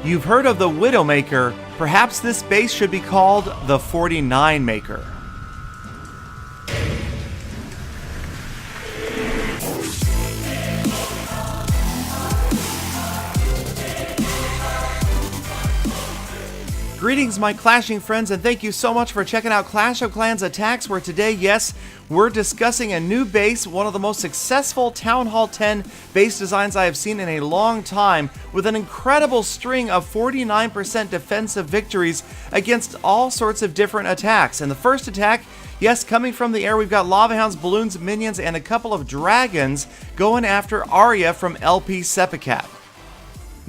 You've heard of the Widowmaker. Perhaps this base should be called the 49 Maker. Greetings, my clashing friends, and thank you so much for checking out Clash of Clans Attacks, where today, yes, we're discussing a new base, one of the most successful Town Hall 10 base designs I have seen in a long time, with an incredible string of 49% defensive victories against all sorts of different attacks. And the first attack, yes, coming from the air, we've got Lava Hounds, Balloons, Minions, and a couple of Dragons going after Arya from LP Seppuku.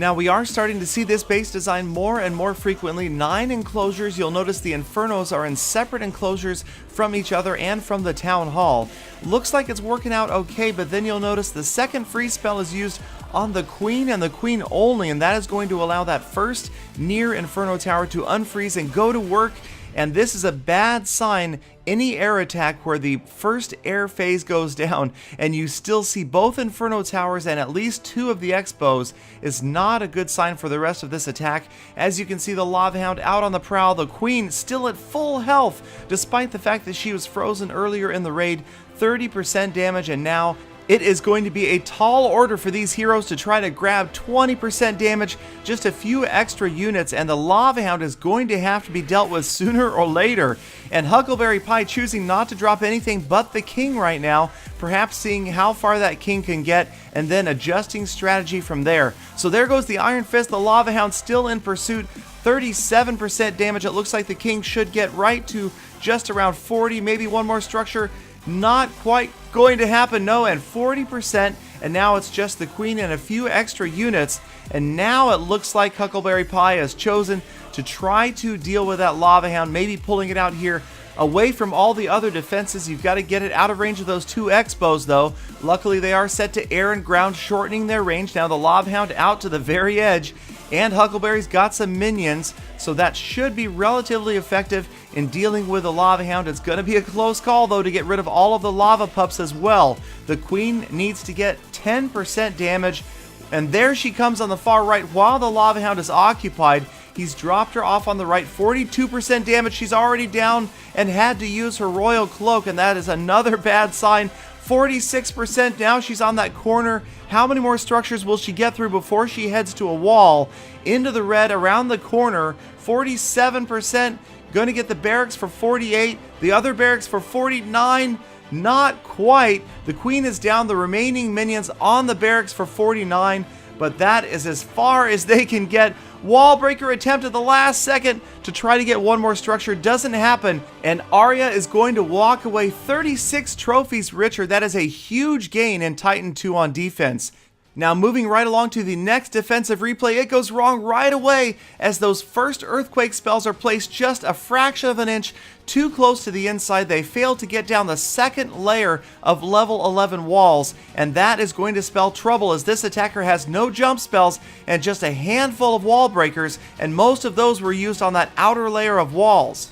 Now, we are starting to see this base design more and more frequently. 9 enclosures. You'll notice the Infernos are in separate enclosures from each other and from the Town Hall. Looks like it's working out okay, but then you'll notice the second free spell is used on the Queen and the Queen only, and that is going to allow that first near Inferno Tower to unfreeze and go to work. And this is a bad sign. Any air attack where the first air phase goes down and you still see both Inferno Towers and at least 2 of the Expos is not a good sign for the rest of this attack. As you can see, the Lava Hound out on the prowl, the Queen still at full health despite the fact that she was frozen earlier in the raid, 30% damage, and now it is going to be a tall order for these heroes to try to grab 20% damage, just a few extra units, and the Lava Hound is going to have to be dealt with sooner or later. And Huckleberry Pie choosing not to drop anything but the King right now, perhaps seeing how far that King can get and then adjusting strategy from there. So there goes the Iron Fist, the Lava Hound still in pursuit, 37% damage. It looks like the King should get right to just around 40, maybe one more structure. Not quite going to happen, no, and 40%, and now it's just the Queen and a few extra units, and now it looks like Huckleberry Pie has chosen to try to deal with that Lava Hound, maybe pulling it out here away from all the other defenses. You've got to get it out of range of those 2 Expos, though. Luckily, they are set to air and ground, shortening their range. Now the Lava Hound out to the very edge, and Huckleberry's got some minions, so that should be relatively effective in dealing with the Lava Hound. It's going to be a close call, though, to get rid of all of the Lava Pups as well. The Queen needs to get 10% damage, and there she comes on the far right while the Lava Hound is occupied. He's dropped her off on the right, 42% damage. She's already down and had to use her Royal Cloak, and that is another bad sign. 46%, now she's on that corner. How many more structures will she get through before she heads to a wall? Into the red, around the corner, 47%. Going to get the barracks for 48, the other barracks for 49. Not quite. The Queen is down, the remaining minions on the barracks for 49, but that is as far as they can get. Wall breaker attempt at the last second to try to get one more structure, doesn't happen, and Arya is going to walk away 36 trophies richer. That is a huge gain in Titan 2 on defense. Now moving right along to the next defensive replay, it goes wrong right away as those first Earthquake spells are placed just a fraction of an inch too close to the inside. They fail to get down the second layer of level 11 walls, and that is going to spell trouble as this attacker has no jump spells and just a handful of wall breakers, and most of those were used on that outer layer of walls.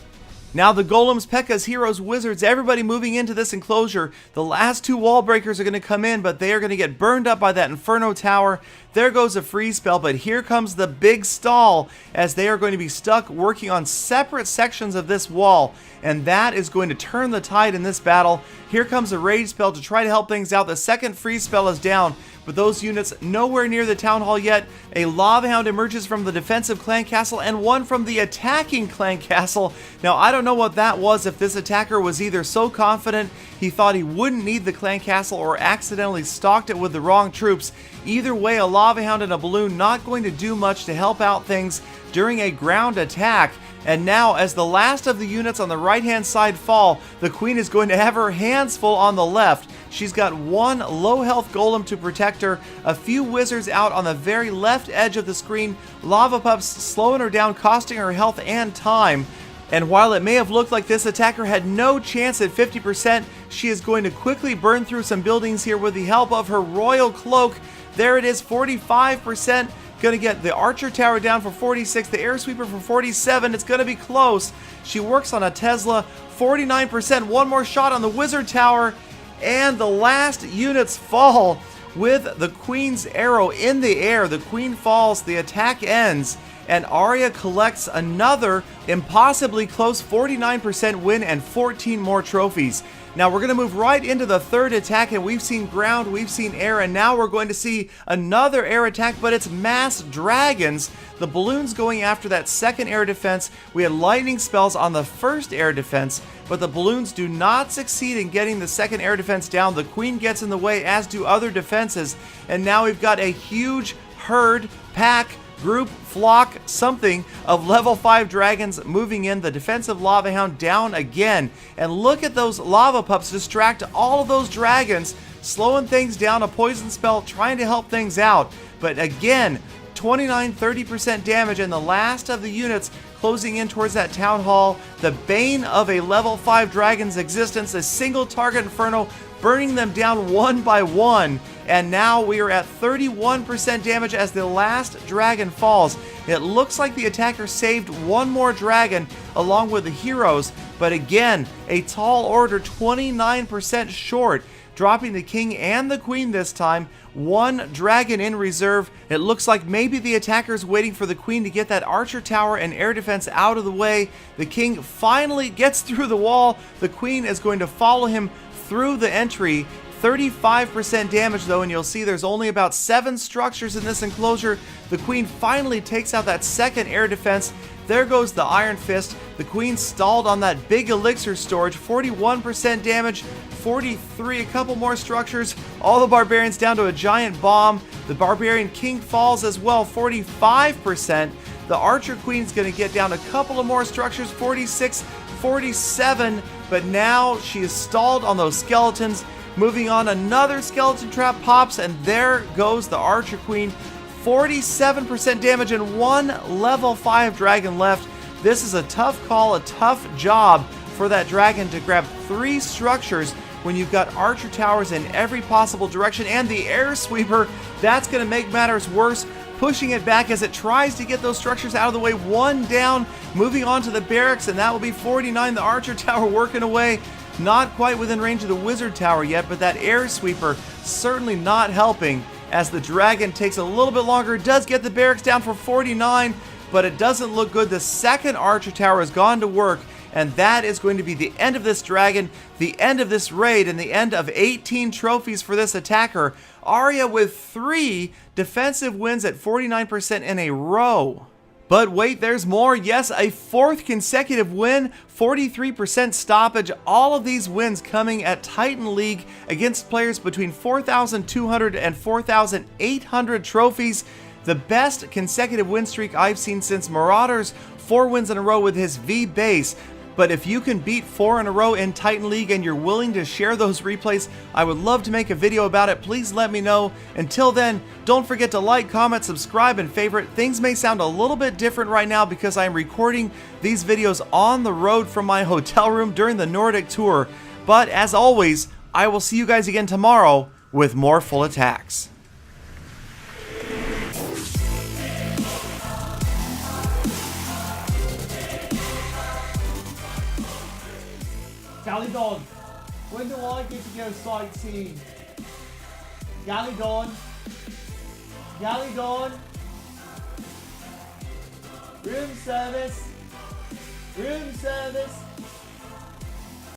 Now the Golems, P.E.K.K.A.s, Heroes, Wizards, everybody moving into this enclosure. The last 2 wall breakers are going to come in, but they are going to get burned up by that Inferno Tower. There goes a freeze spell, but here comes the big stall as they are going to be stuck working on separate sections of this wall, and that is going to turn the tide in this battle. Here comes a rage spell to try to help things out. The second freeze spell is down, but those units nowhere near the Town Hall yet. A Lava Hound emerges from the defensive clan castle and one from the attacking clan castle. Now, I don't know what that was, if this attacker was either so confident he thought he wouldn't need the clan castle or accidentally stalked it with the wrong troops. Either way, a Lava Hound and a balloon not going to do much to help out things during a ground attack. And now, as the last of the units on the right-hand side fall, the Queen is going to have her hands full on the left. She's got 1 low-health golem to protect her, a few wizards out on the very left edge of the screen, Lava Pups slowing her down, costing her health and time. And while it may have looked like this attacker had no chance at 50%, she is going to quickly burn through some buildings here with the help of her Royal Cloak. There it is, 45%. Going to get the Archer Tower down for 46, the Air Sweeper for 47. It's going to be close. She works on a Tesla, 49%. One more shot on the Wizard Tower, and the last units fall. with the Queen's arrow in the air. The Queen falls, the attack ends, and Arya collects another impossibly close 49% win and 14 more trophies. Now we're going to move right into the third attack, and we've seen ground, we've seen air, and now we're going to see another air attack, but it's mass dragons. The balloons going after that second air defense. We had lightning spells on the first air defense, but the balloons do not succeed in getting the second air defense down. The Queen gets in the way, as do other defenses, and now we've got a huge herd, pack, group, flock, something of level 5 dragons moving in. The defensive lava hound down again, and look at those lava pups distract all of those dragons, slowing things down. A poison spell trying to help things out, but again 29-30% damage, and the last of the units closing in towards that town hall. The bane of a level 5 dragon's existence, a single target inferno burning them down one by one. And now we are at 31% damage as the last dragon falls. It looks like the attacker saved one more dragon along with the heroes, but again, a tall order, 29% short, dropping the king and the queen this time. One dragon in reserve. It looks like maybe the attacker's waiting for the queen to get that archer tower and air defense out of the way. The king finally gets through the wall. The queen is going to follow him through the entry. 35% damage though, and you'll see there's only about 7 structures in this enclosure. The queen finally takes out that second air defense. There goes the Iron Fist. The queen stalled on that big elixir storage. 41% damage, 43, a couple more structures. All the barbarians down to a giant bomb. The barbarian king falls as well, 45%. The archer queen's gonna get down a couple of more structures, 46, 47, but now she is stalled on those skeletons. Moving on, another skeleton trap pops, and there goes the archer queen. 47% damage and one level 5 dragon left. This is a tough call, a tough job for that dragon to grab 3 structures when you've got archer towers in every possible direction, and the air sweeper, that's going to make matters worse, pushing it back as it tries to get those structures out of the way. One down, moving on to the barracks, and that will be 49. The archer tower working away. Not quite within range of the wizard tower yet, but that air sweeper certainly not helping as the dragon takes a little bit longer. It does get the barracks down for 49, but it doesn't look good. The second archer tower has gone to work, and that is going to be the end of this dragon, the end of this raid, and the end of 18 trophies for this attacker. Arya with 3 defensive wins at 49% in a row. But wait, there's more. Yes, a 4th consecutive win, 43% stoppage. All of these wins coming at Titan League against players between 4,200 and 4,800 trophies. The best consecutive win streak I've seen since Marauder's 4 wins in a row with his V base. But if you can beat 4 in a row in Titan League and you're willing to share those replays, I would love to make a video about it. Please let me know. Until then, don't forget to like, comment, subscribe, and favorite. Things may sound a little bit different right now because I'm recording these videos on the road from my hotel room during the Nordic tour. But as always, I will see you guys again tomorrow with more full attacks. Galidon, when do I get to go sightseeing? Galidon, Galidon, room service, room service.